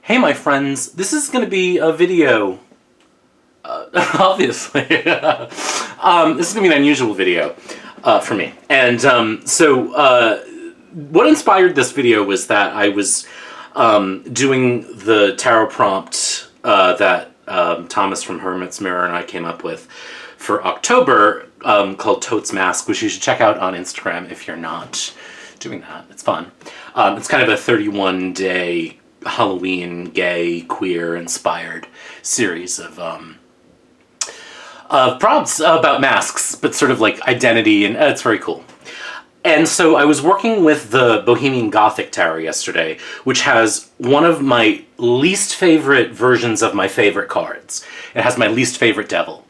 Hey my friends, this is going to be a video, obviously. This is going to be an unusual video for me. And what inspired this video was that I was doing the tarot prompt that Thomas from Hermit's Mirror and I came up with for October called Totes Mask, which you should check out on Instagram if you're not doing that. It's fun. It's kind of a 31-day Halloween, gay, queer inspired series of prompts about masks, but sort of like identity, and it's very cool. And so I was working with the Bohemian Gothic Tarot yesterday, which has one of my least favorite versions of my favorite cards. It has my least favorite devil.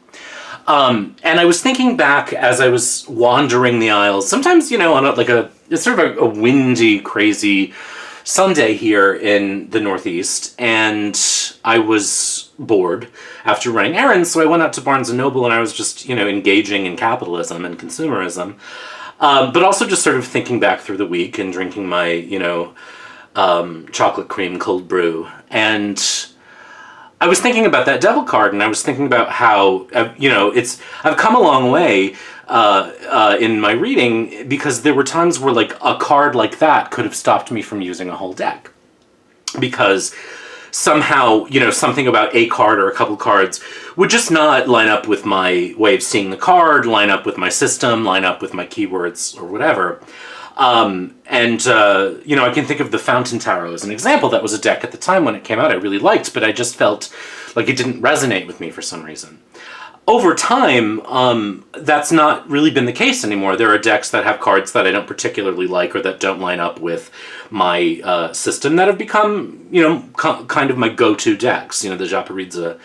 And I was thinking back as I was wandering the aisles, sometimes, you know, on it's sort of a windy, crazy Sunday here in the Northeast, and I was bored after running errands, so I went out to Barnes & Noble and I was just, you know, engaging in capitalism and consumerism, but also just sort of thinking back through the week and drinking my, you know, chocolate cream cold brew. And I was thinking about that devil card, and I was thinking about how, you know, I've come a long way in my reading, because there were times where like a card like that could have stopped me from using a whole deck, because somehow, you know, something about a card or a couple cards would just not line up with my way of seeing the card, line up with my system, line up with my keywords or whatever. You know, I can think of the Fountain Tarot as an example. That was a deck at the time when it came out I really liked, but I just felt like it didn't resonate with me for some reason. Over time, that's not really been the case anymore. There are decks that have cards that I don't particularly like or that don't line up with my system that have become, you know, kind of my go-to decks. You know, the Japaridza,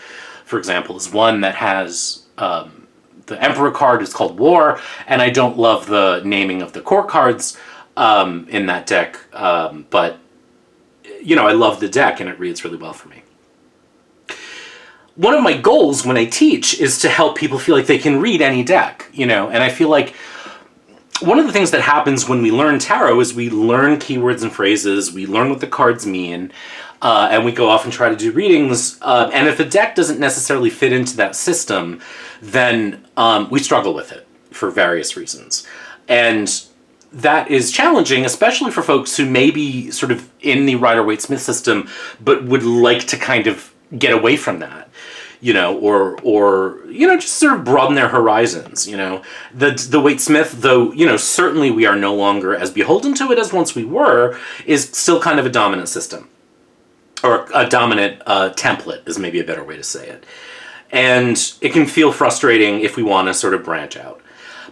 for example, is one that has the Emperor card is called War, and I don't love the naming of the court cards in that deck, but, you know, I love the deck and it reads really well for me. One of my goals when I teach is to help people feel like they can read any deck, you know, and I feel like one of the things that happens when we learn tarot is we learn keywords and phrases, we learn what the cards mean, and we go off and try to do readings, and if a deck doesn't necessarily fit into that system, then we struggle with it for various reasons. And that is challenging, especially for folks who may be sort of in the Rider-Waite-Smith system, but would like to kind of get away from that, you know, or you know, just sort of broaden their horizons, you know. The Waite-Smith, though, you know, certainly we are no longer as beholden to it as once we were, is still kind of a dominant system. Or a dominant template is maybe a better way to say it. And it can feel frustrating if we want to sort of branch out.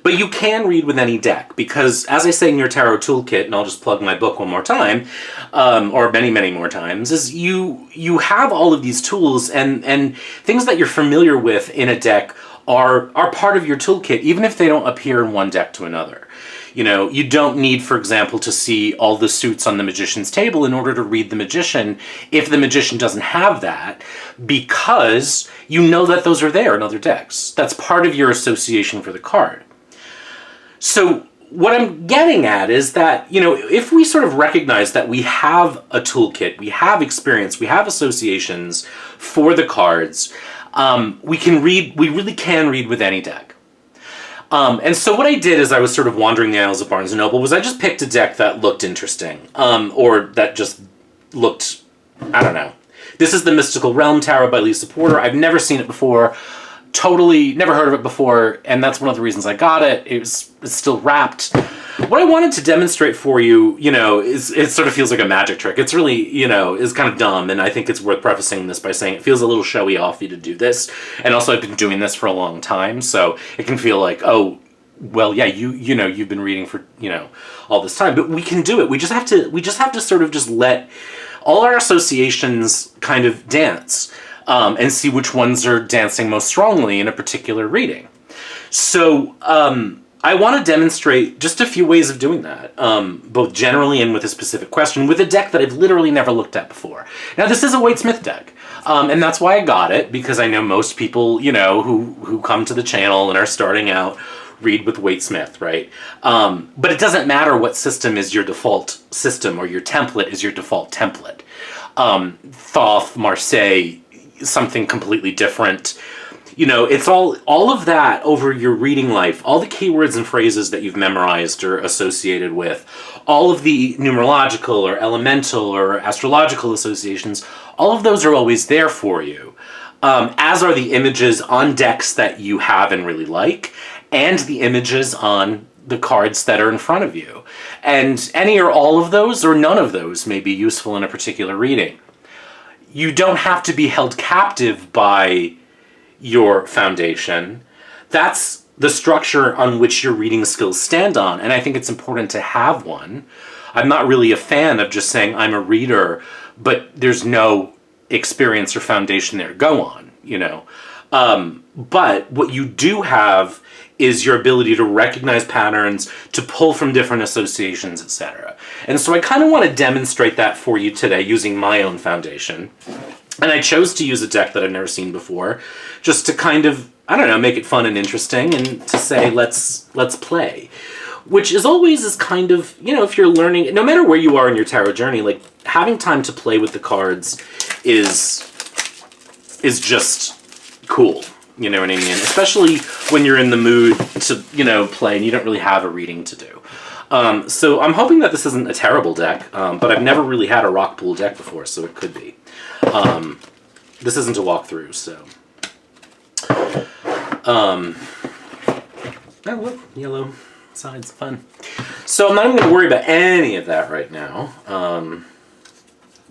But you can read with any deck, because as I say in your tarot toolkit, and I'll just plug my book one more time, or many, many more times, is you have all of these tools and things that you're familiar with in a deck are part of your toolkit, even if they don't appear in one deck to another. You know, you don't need, for example, to see all the suits on the Magician's table in order to read the Magician if the Magician doesn't have that, because you know that those are there in other decks. That's part of your association for the card. So what I'm getting at is that, you know, if we sort of recognize that we have a toolkit, we have experience, we have associations for the cards, we really can read with any deck. And so what I did as I was sort of wandering the aisles of Barnes & Noble was I just picked a deck that looked interesting, or that just looked, I don't know. This is the Mystical Realm Tarot by Lisa Porter. I've never seen it before. Totally never heard of it before, and that's one of the reasons I got it. It's still wrapped. What I wanted to demonstrate for you, you know, is it sort of feels like a magic trick. It's really, you know, is kind of dumb, and I think it's worth prefacing this by saying it feels a little showy offy to do this, and also I've been doing this for a long time, so it can feel like, oh, well, yeah, you know, you've been reading for, you know, all this time, but we can do it. We just have to sort of just let all our associations kind of dance. And see which ones are dancing most strongly in a particular reading. So I want to demonstrate just a few ways of doing that, both generally and with a specific question, with a deck that I've literally never looked at before. Now, this is a Waite-Smith deck, and that's why I got it, because I know most people, you know, who come to the channel and are starting out read with Waite-Smith, right? But it doesn't matter what system is your default system or your template is your default template. Thoth, Marseille, something completely different. It's all of that over your reading life, all the keywords and phrases that you've memorized or associated with, all of the numerological or elemental or astrological associations, all of those are always there for you, as are the images on decks that you have and really like, and the images on the cards that are in front of you. And any or all of those, or none of those, may be useful in a particular reading. You don't have to be held captive by your foundation. That's the structure on which your reading skills stand on, and I think it's important to have one. I'm not really a fan of just saying I'm a reader, but there's no experience or foundation there to go on, But what you do have is your ability to recognize patterns, to pull from different associations, etc. And so I kind of want to demonstrate that for you today using my own foundation. And I chose to use a deck that I've never seen before, just to kind of, make it fun and interesting, and to say, let's play. Which is kind of, if you're learning, no matter where you are in your tarot journey, like, having time to play with the cards is just cool. You know what I mean? Especially when you're in the mood to, play and you don't really have a reading to do. So I'm hoping that this isn't a terrible deck, but I've never really had a rock pool deck before, so it could be. This isn't a walkthrough, so. Oh, look, yellow sides, fun. So I'm not even going to worry about any of that right now.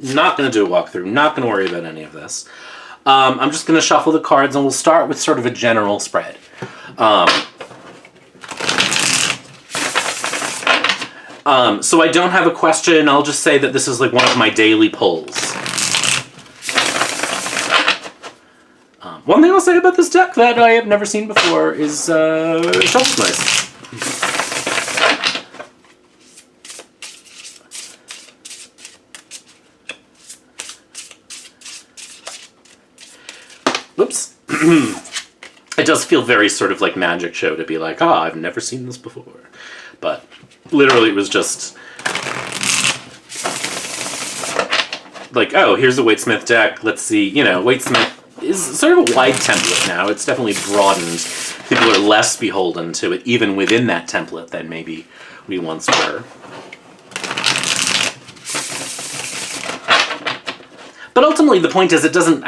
Not going to do a walkthrough, not going to worry about any of this. I'm just going to shuffle the cards, and we'll start with sort of a general spread. So I don't have a question. I'll just say that this is like one of my daily pulls. One thing I'll say about this deck that I have never seen before is shuffle's nice. Whoops. It does feel very sort of like Magic Show to be like, I've never seen this before. But literally it was just like, here's a Waite-Smith deck. Let's see, Waite-Smith is sort of a wide template now. It's definitely broadened. People are less beholden to it, even within that template, than maybe we once were. But ultimately, the point is it doesn't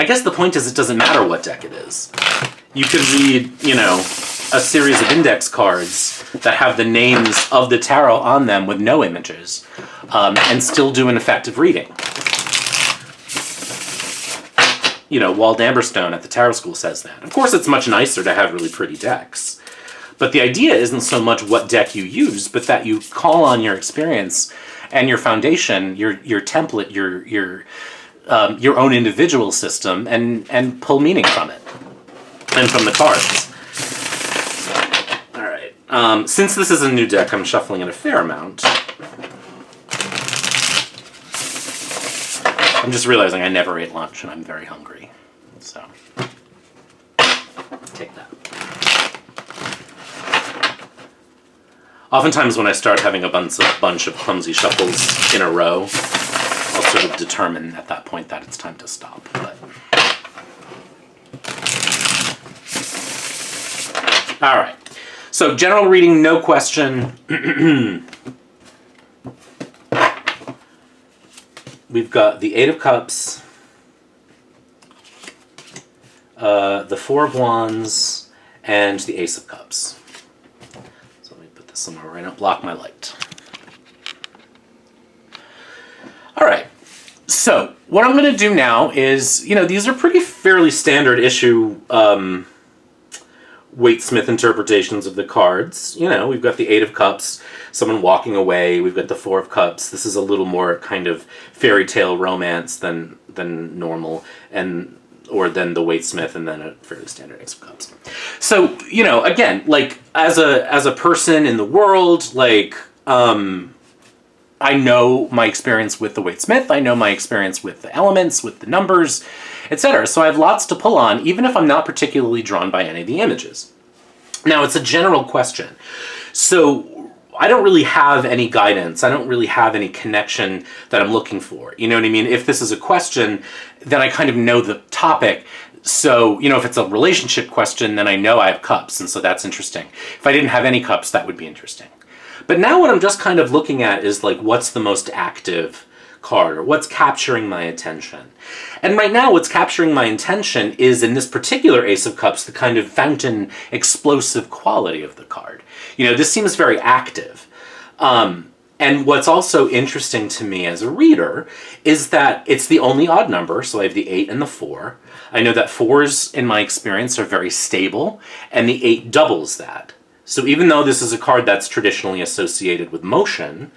matter what deck it is. You could read, a series of index cards that have the names of the tarot on them with no images, and still do an effective reading. Wald Amberstone at the Tarot School says that. Of course, it's much nicer to have really pretty decks. But the idea isn't so much what deck you use, but that you call on your experience and your foundation, your template, your own individual system, and pull meaning from it and from the cards. All right. Since this is a new deck, I'm shuffling it a fair amount. I'm just realizing I never ate lunch and I'm very hungry. So, take that. Oftentimes when I start having a bunch of clumsy shuffles in a row, I'll sort of determine at that point that it's time to stop. But all right. So general reading, no question. We've got the Eight of Cups, the Four of Wands, and the Ace of Cups. So let me put this somewhere where I don't block my light. All right. So what I'm going to do now is, these are fairly standard issue Waite-Smith interpretations of the cards. We've got the Eight of Cups, someone walking away. We've got the Four of Cups. This is a little more kind of fairy tale romance than normal, or than the Waite-Smith, and then a fairly standard Ace of Cups. So, again, like, as a person in the world, like, I know my experience with the Waite-Smith, I know my experience with the elements, with the numbers, etc. So I have lots to pull on, even if I'm not particularly drawn by any of the images. Now, it's a general question. So I don't really have any guidance. I don't really have any connection that I'm looking for. You know what I mean? If this is a question, then I kind of know the topic. So, you know, if it's a relationship question, then I know I have cups, and so that's interesting. If I didn't have any cups, that would be interesting. But now what I'm just kind of looking at is like, what's the most active card, or what's capturing my attention? And right now what's capturing my attention is, in this particular Ace of Cups, the kind of fountain explosive quality of the card. You know, this seems very active. And what's also interesting to me as a reader is that it's the only odd number, so I have the 8 and the 4. I know that 4s, in my experience, are very stable, and the 8 doubles that. So even though this is a card that's traditionally associated with motion,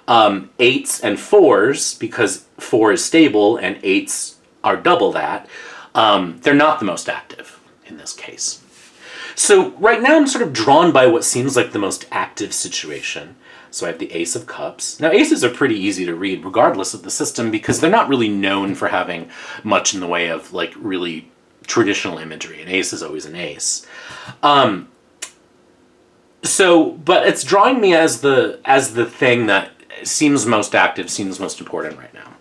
8s and 4s, because 4 is stable and 8s are double that, they're not the most active in this case. So right now I'm sort of drawn by what seems like the most active situation. So I have the Ace of Cups. Now, aces are pretty easy to read regardless of the system, because they're not really known for having much in the way of like really traditional imagery. An ace is always an ace. But it's drawing me as the thing that seems most active, seems most important right now.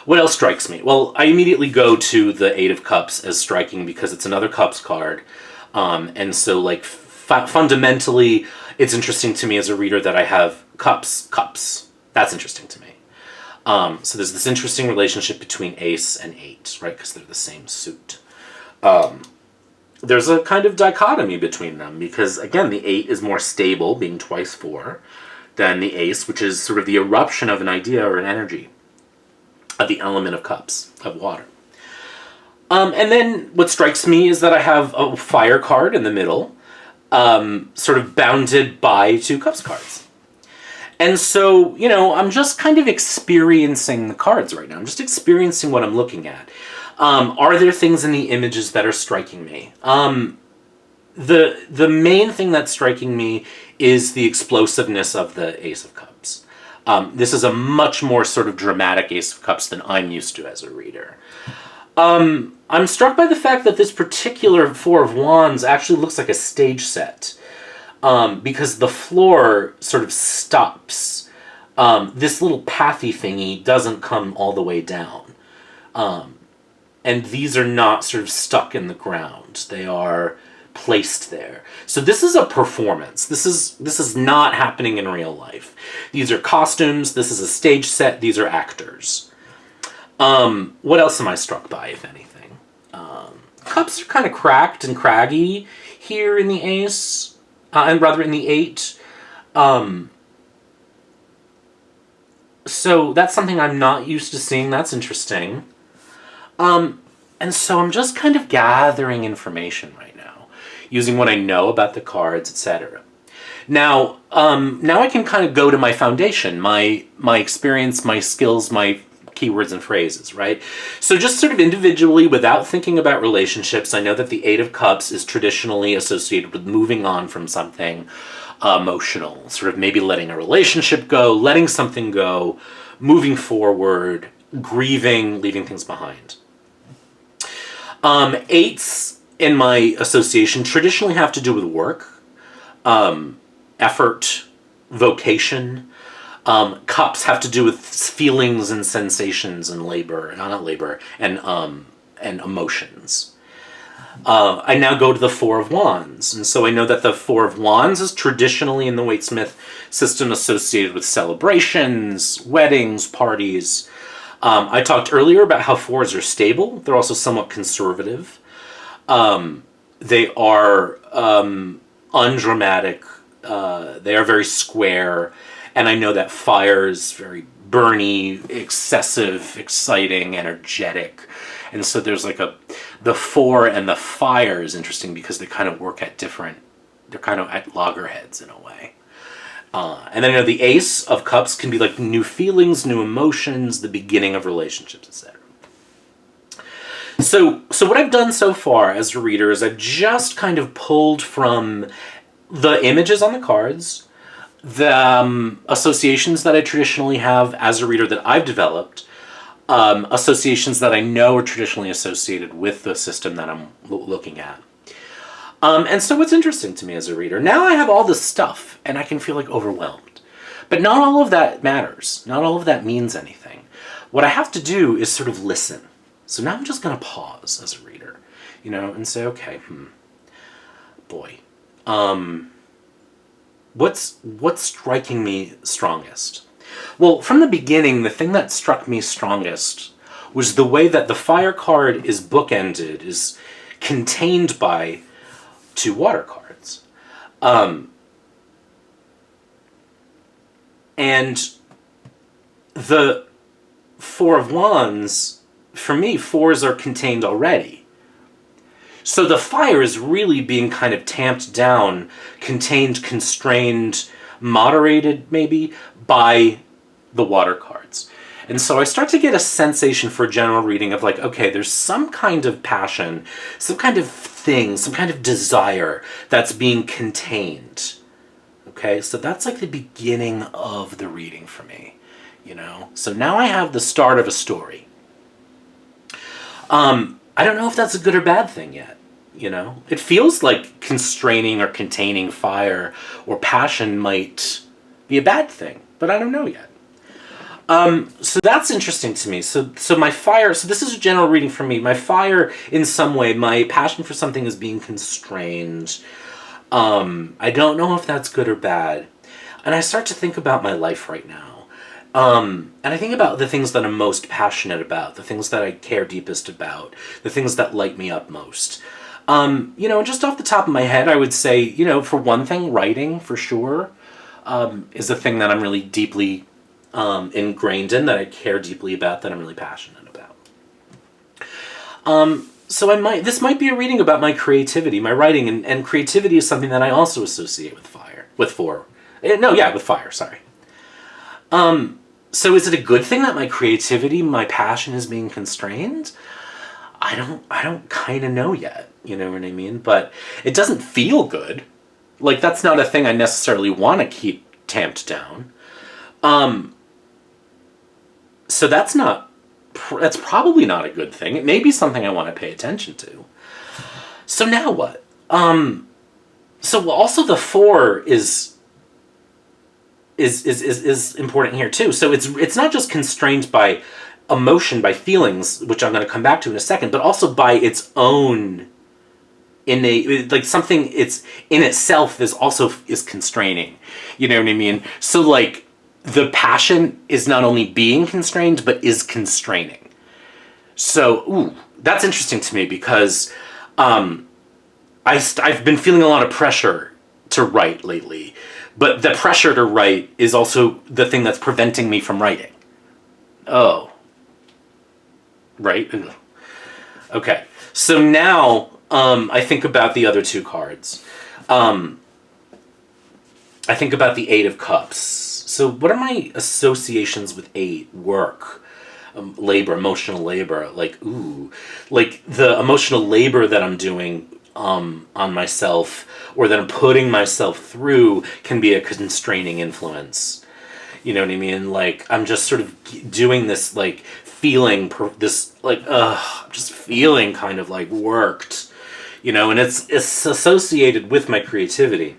What else strikes me? Well, I immediately go to the 8 of Cups as striking because it's another Cups card. And so, like, fundamentally, it's interesting to me as a reader that I have cups. That's interesting to me. So there's this interesting relationship between Ace and 8, right? Because they're the same suit. There's a kind of dichotomy between them because, again, the 8 is more stable, being twice 4, than the Ace, which is sort of the eruption of an idea or an energy, of the element of cups, of water. And then what strikes me is that I have a fire card in the middle, sort of bounded by 2 cups cards. And so, you know, I'm just kind of experiencing the cards right now. I'm just experiencing what I'm looking at. Are there things in the images that are striking me? The main thing that's striking me is the explosiveness of the Ace of Cups. This is a much more sort of dramatic Ace of Cups than I'm used to as a reader. I'm struck by the fact that this particular 4 of Wands actually looks like a stage set, because the floor sort of stops. This little pathy thingy doesn't come all the way down. And these are not sort of stuck in the ground. They are placed there. So this is a performance. This is not happening in real life. These are costumes. This is a stage set. These are actors. What else am I struck by, if anything? Cups are kind of cracked and craggy here in the Ace, and rather in the 8. So that's something I'm not used to seeing. That's interesting. And so I'm just kind of gathering information right now, using what I know about the cards, etc. Now I can kind of go to my foundation, my experience, my skills, my keywords and phrases, right? So just sort of individually, without thinking about relationships, I know that the 8 of Cups is traditionally associated with moving on from something emotional, sort of maybe letting a relationship go, letting something go, moving forward, grieving, leaving things behind. 8s in my association traditionally have to do with work, effort, vocation. Cups have to do with feelings and sensations and and emotions. I now go to the 4 of Wands, and so I know that the 4 of Wands is traditionally in the Waite-Smith system associated with celebrations, weddings, parties. I talked earlier about how 4s are stable. They're also somewhat conservative. They are undramatic. They are very square. And I know that fire is very burny, excessive, exciting, energetic. And so there's like the 4 and the fire is interesting because they kind of work at they're kind of at loggerheads in a way. And then, you know, the Ace of Cups can be like new feelings, new emotions, the beginning of relationships, etc. So what I've done so far as a reader is I've just kind of pulled from the images on the cards, the associations that I traditionally have as a reader that I've developed, associations that I know are traditionally associated with the system that I'm looking at. And so what's interesting to me as a reader, now I have all this stuff and I can feel like overwhelmed. But not all of that matters. Not all of that means anything. What I have to do is sort of listen. So now I'm just going to pause as a reader, and say, okay, boy, what's striking me strongest? Well, from the beginning, the thing that struck me strongest was the way that the fire card is bookended, is contained by 2 water cards. And the 4 of Wands, for me, 4s are contained already. So the fire is really being kind of tamped down, contained, constrained, moderated maybe, by the water cards. And so I start to get a sensation for general reading of like, okay, there's some kind of passion, some kind of thing, some kind of desire that's being contained. Okay, so that's like the beginning of the reading for me, So now I have the start of a story. I don't know if that's a good or bad thing yet, It feels like constraining or containing fire or passion might be a bad thing, but I don't know yet. So that's interesting to me. So my fire, so this is a general reading for me. My fire, in some way, my passion for something is being constrained. I don't know if that's good or bad. And I start to think about my life right now. And I think about the things that I'm most passionate about, the things that I care deepest about, the things that light me up most. Just off the top of my head, I would say, for one thing, writing, for sure, is a thing that I'm really deeply ingrained in, that I care deeply about, that I'm really passionate about. So this might be a reading about my creativity, my writing, and creativity is something that I also associate with fire, with fire, sorry. So is it a good thing that my creativity, my passion is being constrained? I don't kind of know yet, you know what I mean? But it doesn't feel good. Like, that's not a thing I necessarily want to keep tamped down. So that's probably not a good thing. It may be something I want to pay attention to. So now what? So also the 4 is important here too. So it's not just constrained by emotion, by feelings, which I'm going to come back to in a second, but also by its own innate, like something it's in itself is constraining. You know what I mean? So like the passion is not only being constrained, but is constraining. So, that's interesting to me because I've been feeling a lot of pressure to write lately, but the pressure to write is also the thing that's preventing me from writing. Oh. Right? Okay. So now I think about the other 2 cards. I think about the 8 of Cups. So what are my associations with 8? Work, labor, emotional labor. Like the emotional labor that I'm doing on myself, or that I'm putting myself through, can be a constraining influence. You know what I mean? Like, I'm just sort of doing this, like, feeling, just feeling kind of, like, worked. And it's associated with my creativity.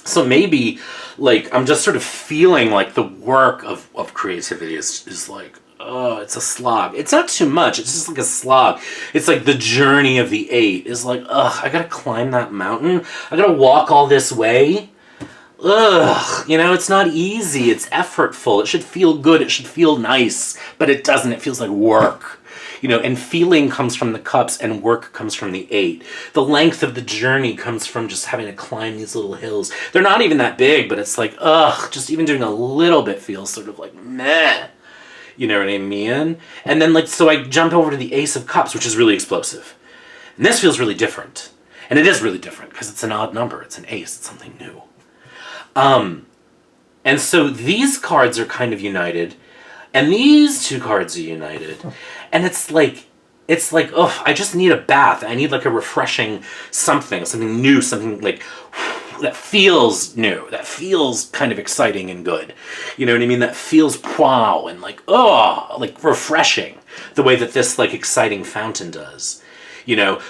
So maybe, like, I'm just sort of feeling like the work of creativity is like, it's a slog. It's not too much. It's just like a slog. It's like the journey of the 8 is like, I gotta climb that mountain. I gotta walk all this way. It's not easy. It's effortful. It should feel good. It should feel nice. But it doesn't. It feels like work. And feeling comes from the Cups and work comes from the 8. The length of the journey comes from just having to climb these little hills. They're not even that big, but it's like, just even doing a little bit feels sort of like, meh. You know what I mean? And then, so I jump over to the Ace of Cups, which is really explosive. And this feels really different. And it is really different because it's an odd number. It's an ace. It's something new. And so these cards are kind of united. And these 2 cards are united. And it's like, I just need a bath. I need like a refreshing something new, something like that feels new, that feels kind of exciting and good. You know what I mean? That feels wow and like refreshing, the way that this like exciting fountain does.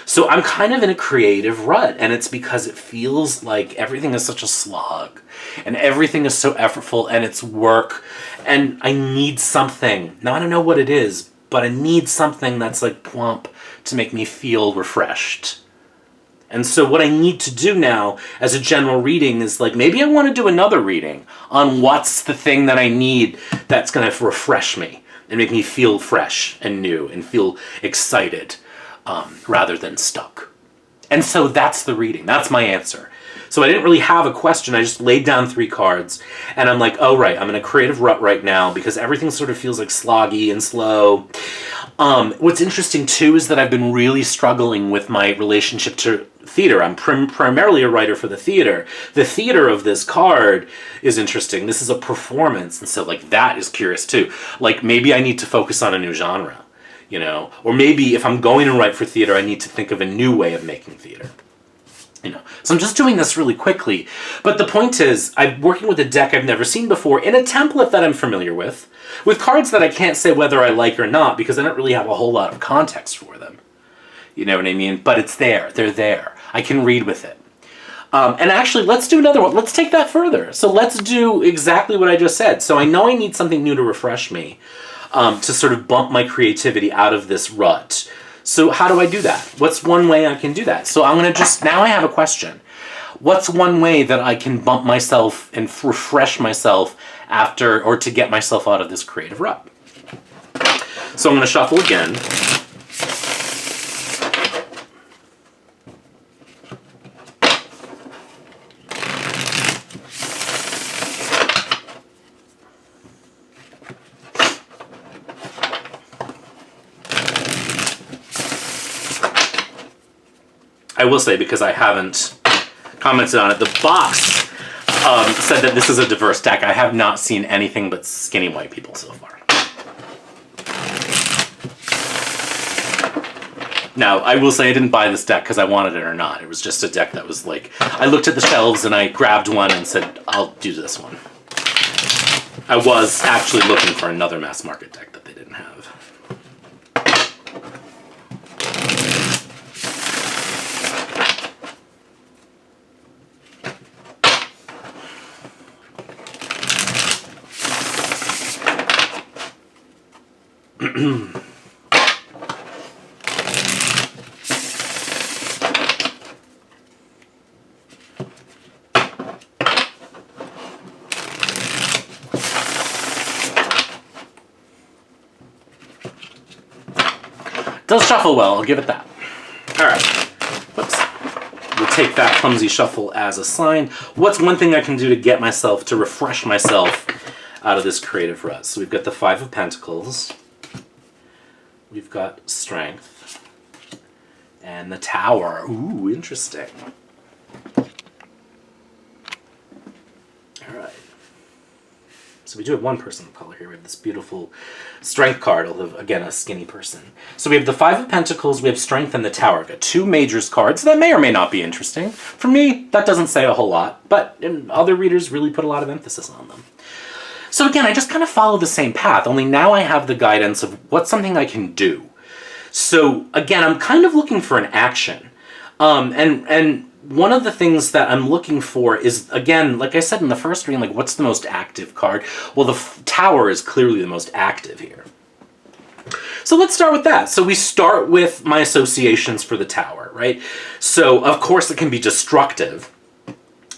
So I'm kind of in a creative rut, and it's because it feels like everything is such a slog and everything is so effortful and it's work, and I need something. Now I don't know what it is, but I need something that's like plump to make me feel refreshed. And so what I need to do now as a general reading is like, maybe I want to do another reading on what's the thing that I need that's going to refresh me and make me feel fresh and new and feel excited, rather than stuck. And so that's the reading. That's my answer. So I didn't really have a question. I just laid down 3 cards, and I'm like, oh, right, I'm in a creative rut right now because everything sort of feels like sloggy and slow. What's interesting, too, is that I've been really struggling with my relationship to theater. I'm primarily a writer for the theater. The theater of this card is interesting. This is a performance, and so, like, that is curious, too. Like, maybe I need to focus on a new genre, Or maybe if I'm going to write for theater, I need to think of a new way of making theater. So I'm just doing this really quickly. But the point is, I'm working with a deck I've never seen before in a template that I'm familiar with cards that I can't say whether I like or not because I don't really have a whole lot of context for them. You know what I mean? But it's there. They're there. I can read with it. And actually, let's do another one. Let's take that further. So let's do exactly what I just said. So I know I need something new to refresh me, to sort of bump my creativity out of this rut. So how do I do that? What's one way I can do that? So I'm going to now I have a question. What's one way that I can bump myself and refresh myself after, or to get myself out of this creative rut? So I'm going to shuffle again. I will say, because I haven't commented on it, the box said that this is a diverse deck. I have not seen anything but skinny white people so far. Now, I will say I didn't buy this deck because I wanted it or not. It was just a deck that was like, I looked at the shelves and I grabbed one and said, I'll do this one. I was actually looking for another mass market deck that they didn't have. Does shuffle well, I'll give it that. Alright. Whoops. We'll take that clumsy shuffle as a sign. What's one thing I can do to get myself, to refresh myself out of this creative rut? So we've got the 5 of Pentacles. We've got Strength. And the Tower. Ooh, interesting. Alright. So we do have one person of color here. We have this beautiful Strength card, although, again, a skinny person. So we have the 5 of Pentacles, we have Strength, and the Tower. We've got 2 Majors cards that may or may not be interesting. For me, that doesn't say a whole lot, but other readers really put a lot of emphasis on them. So again, I just kind of follow the same path, only now I have the guidance of what's something I can do. So again, I'm kind of looking for an action. And one of the things that I'm looking for is, again, like I said in the first reading, like, what's the most active card? Well, the Tower is clearly the most active here. So let's start with that. So we start with my associations for the Tower, right? So, of course, it can be destructive.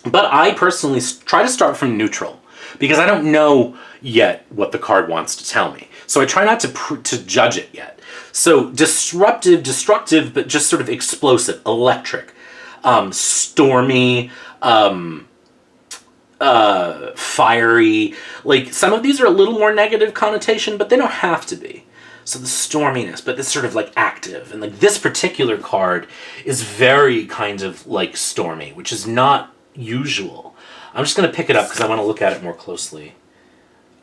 But I personally try to start from neutral, because I don't know yet what the card wants to tell me. So I try not to judge it yet. So disruptive, destructive, but just sort of explosive, electric. Stormy, fiery. Like, some of these are a little more negative connotation, but they don't have to be. So the storminess, but this sort of like active. And like this particular card is very kind of like stormy, which is not usual. I'm just going to pick it up because I want to look at it more closely.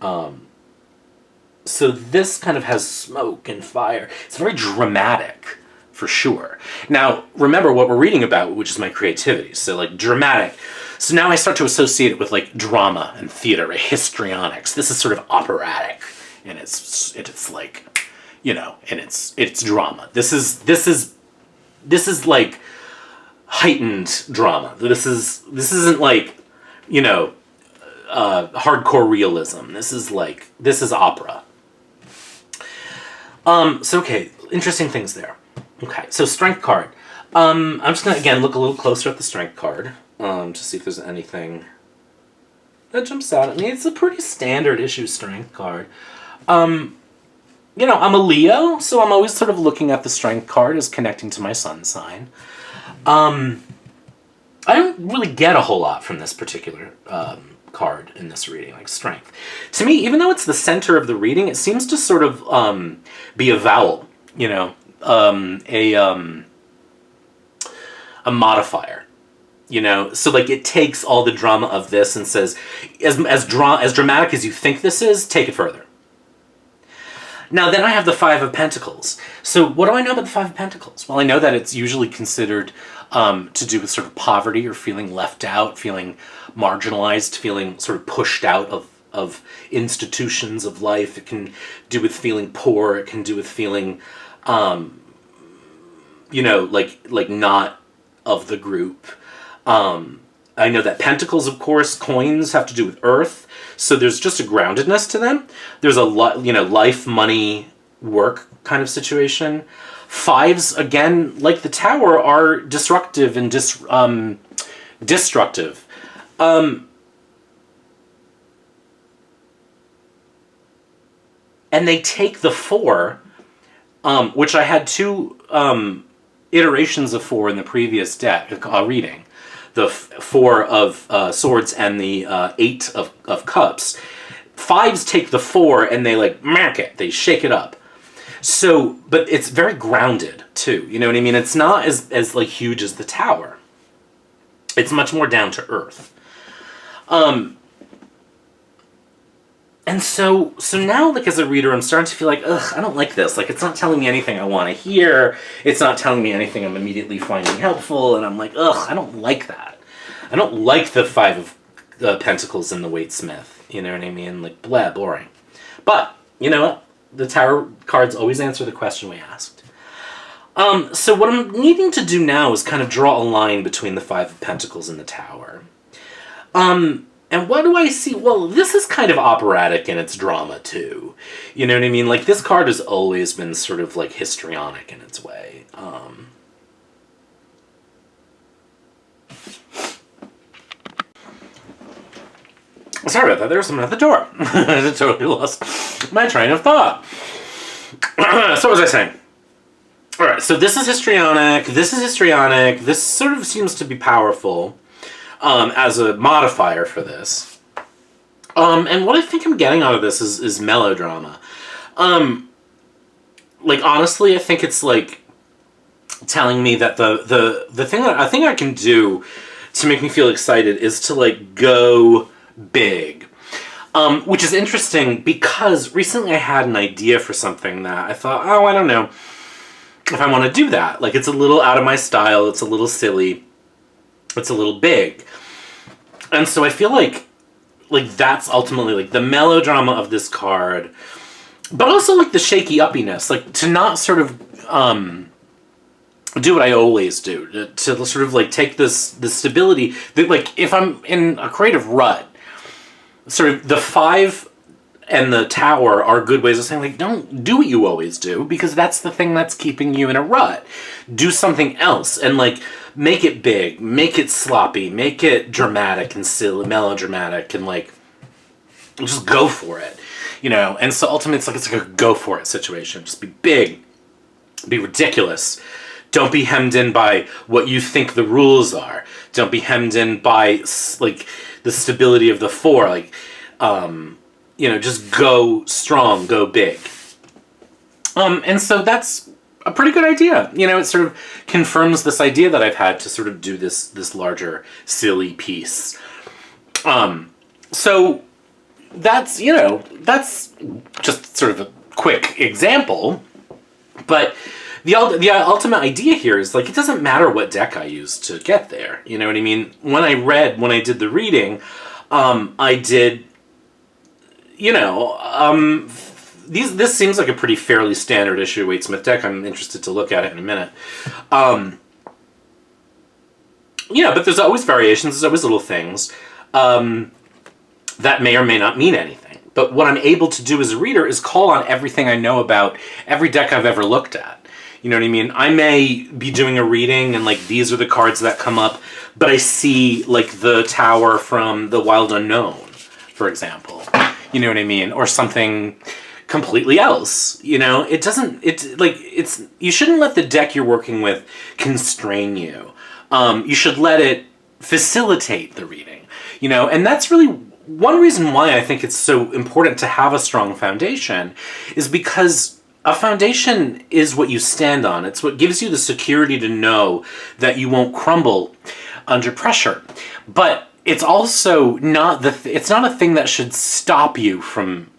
So this kind of has smoke and fire. It's very dramatic, for sure. Now, remember what we're reading about, which is my creativity. So, like, dramatic. So now I start to associate it with, like, drama and theater, right? Histrionics. This is sort of operatic, and it's like, you know, and it's drama. This is this is like heightened drama. This isn't like, you know, hardcore realism. This is opera. So okay, interesting things there. Okay, so strength card. I'm just gonna again look a little closer at the strength card, to see if there's anything that jumps out at me. It's a pretty standard issue strength card. You know, I'm a Leo, so I'm always sort of looking at the strength card as connecting to my sun sign. I don't really get a whole lot from this particular card in this reading, like strength. To me, even though it's the center of the reading, it seems to sort of be a vowel, you know, a modifier. You know, so like it takes all the drama of this and says, as dramatic as you think this is, take it further. Now, then I have the Five of Pentacles. So what do I know about the Five of Pentacles? Well, I know that it's usually considered to do with sort of poverty or feeling left out, feeling marginalized, feeling sort of pushed out of institutions of life. It can do with feeling poor. It can do with feeling, you know, like not of the group. I know that pentacles, of course, coins have to do with earth. So there's just a groundedness to them. There's a lot, you know, life, money, work kind of situation. Fives, again, like the Tower, are destructive and destructive. And they take the Four, which I had two iterations of Four in the previous deck reading. The Four of Swords and the Eight of Cups. Fives take the Four and they like mark it. They shake it up. So, but it's very grounded too. You know what I mean? It's not as like huge as the Tower. It's much more down to earth. And so now, like, as a reader, I'm starting to feel like, ugh, I don't like this. Like, it's not telling me anything I want to hear. It's not telling me anything I'm immediately finding helpful. And I'm like, ugh, I don't like that. I don't like the Five of Pentacles and the Waitsmith. You know what I mean? Like, blah, boring. But, you know what? The Tower cards always answer the question we asked. So what I'm needing to do now is kind of draw a line between the Five of Pentacles and the Tower. And what do I see? Well, this is kind of operatic in its drama, too. You know what I mean? Like, this card has always been sort of, like, histrionic in its way. Sorry about that. There was someone at the door. I totally lost my train of thought. So what was I saying? All right, so this is histrionic. This is histrionic. This sort of seems to be powerful. As a modifier for this. And what I think I'm getting out of this is melodrama. Like, honestly, I think it's, like, telling me that the thing that I think I can do to make me feel excited is to, like, go big. Which is interesting because recently I had an idea for something that I thought, oh, I don't know if I want to do that. Like, it's a little out of my style. It's a little silly. It's a little big. And so I feel like that's ultimately like the melodrama of this card, but also like the shaky uppiness, like to not sort of do what I always do, to sort of like take this stability that, like, if I'm in a creative rut, sort of the Five and the Tower are good ways of saying, like, don't do what you always do, because that's the thing that's keeping you in a rut. Do something else and, like, make it big, make it sloppy, make it dramatic and silly, melodramatic, and, like, just go for it, you know? And so ultimately it's like a go for it situation. Just be big, be ridiculous. Don't be hemmed in by what you think the rules are. Don't be hemmed in by, like, the stability of the Four, like, you know, just go strong, go big. And so that's a pretty good idea. You know, it sort of confirms this idea that I've had to sort of do this larger, silly piece. So that's, you know, that's just sort of a quick example. But the ultimate idea here is, like, it doesn't matter what deck I use to get there. You know what I mean? When I did the reading, I did, you know, this seems like a pretty fairly standard issue Waite-Smith deck. I'm interested to look at it in a minute. But there's always variations. There's always little things that may or may not mean anything. But what I'm able to do as a reader is call on everything I know about every deck I've ever looked at. You know what I mean? I may be doing a reading and like these are the cards that come up, but I see like the tower from the Wild Unknown, for example. You know what I mean? Or something completely else. You know, you shouldn't let the deck you're working with constrain you. You should let it facilitate the reading. You know, and that's really one reason why I think it's so important to have a strong foundation, is because a foundation is what you stand on. It's what gives you the security to know that you won't crumble under pressure. But it's also not it's not a thing that should stop you from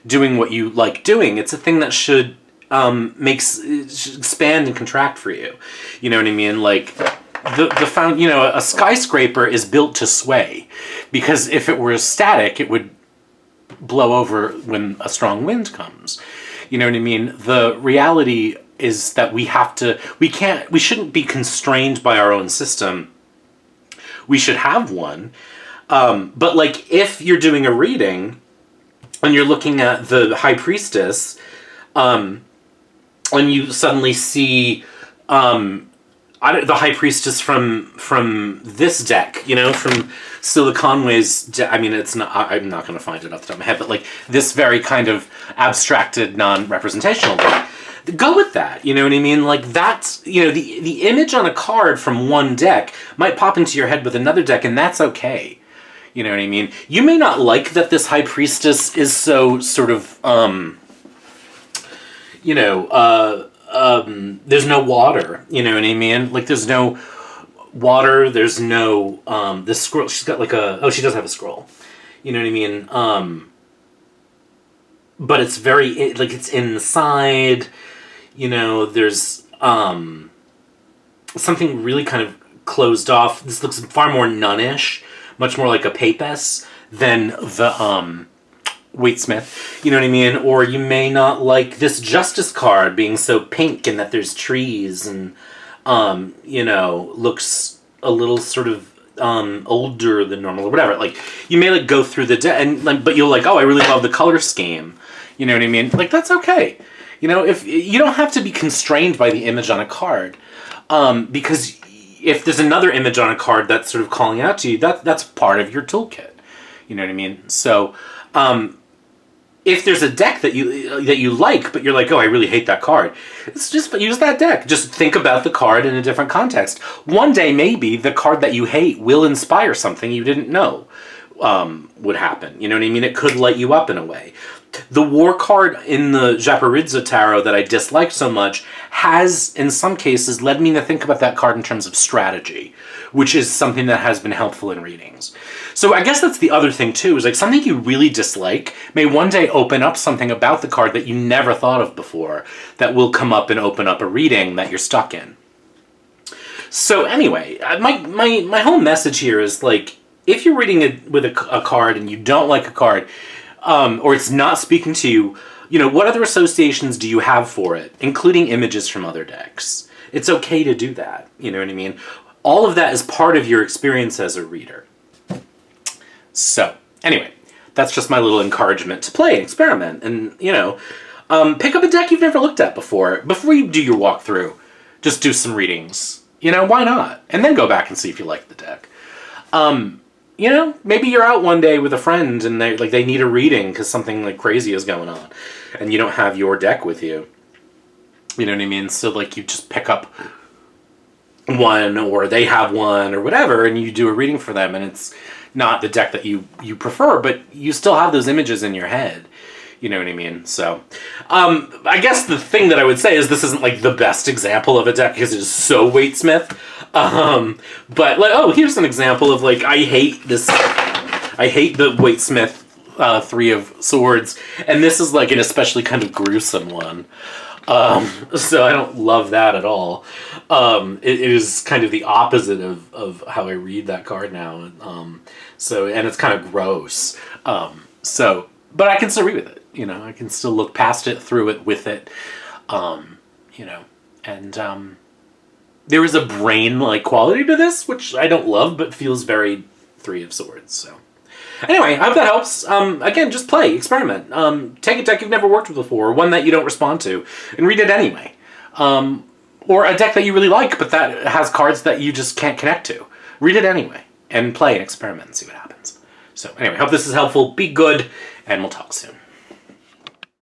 doing what you like doing. It's a thing that should should expand and contract for you. You know what I mean? Like a skyscraper is built to sway, because if it were static, it would blow over when a strong wind comes. You know what I mean? The reality is that we shouldn't be constrained by our own system. We should have one. But like if you're doing a reading and you're looking at the High Priestess, and you suddenly see the High Priestess from this deck, you know, from Scylla Conway's deck. I mean, I'm not going to find it off the top of my head, but like this very kind of abstracted, non-representational deck. Go with that, you know what I mean? Like that's, you know, the image on a card from one deck might pop into your head with another deck, and that's okay. You know what I mean? You may not like that this High Priestess is so sort of, there's no water, you know what I mean? Like there's no water, there's no, this scroll, she's got like she does have a scroll, you know what I mean? But it's very, it's inside, you know, there's, something really kind of closed off. This looks far more nunnish, much more like a Papess than the, Waite-Smith, you know what I mean? Or you may not like this Justice card being so pink and that there's trees and, looks a little sort of older than normal or whatever. Like, you may like go through the deck, but you'll like, oh, I really love the color scheme. You know what I mean? Like, that's okay. You know, if you don't have to be constrained by the image on a card, because if there's another image on a card that's sort of calling out to you, that's part of your toolkit. You know what I mean? So, if there's a deck that you like, but you're like, oh, I really hate that card, it's just use that deck. Just think about the card in a different context. One day, maybe the card that you hate will inspire something you didn't know would happen. You know what I mean? It could light you up in a way. The war card in the Japaridza Tarot that I disliked so much has, in some cases, led me to think about that card in terms of strategy, which is something that has been helpful in readings. So I guess that's the other thing, too, is like something you really dislike may one day open up something about the card that you never thought of before that will come up and open up a reading that you're stuck in. So anyway, my whole message here is like, if you're reading it with a card and you don't like a card, or it's not speaking to you, you know, what other associations do you have for it, including images from other decks? It's okay to do that, you know what I mean? All of that is part of your experience as a reader. So, anyway, that's just my little encouragement to play and experiment and, you know, pick up a deck you've never looked at before. Before you do your walkthrough, just do some readings. You know, why not? And then go back and see if you like the deck. You know, maybe you're out one day with a friend and they need a reading because something like crazy is going on and you don't have your deck with you. You know what I mean? So like you just pick up one or they have one or whatever and you do a reading for them and it's not the deck that you prefer, but you still have those images in your head. You know what I mean? So, I guess the thing that I would say is this isn't like the best example of a deck because it is so Waite-Smith. But like, oh, here's an example of like, I hate the Waite-Smith Three of Swords, and this is like an especially kind of gruesome one. So I don't love that at all. It is kind of the opposite of how I read that card now. And it's kind of gross. But I can still read with it. You know, I can still look past it, through it, with it. You know, and there is a brain-like quality to this, which I don't love, but feels very Three of Swords. So anyway, I hope that helps. Again, just play, experiment. Take a deck you've never worked with before, or one that you don't respond to, and read it anyway. Or a deck that you really like, but that has cards that you just can't connect to. Read it anyway, and play and experiment and see what happens. So anyway, hope this is helpful. Be good, and we'll talk soon.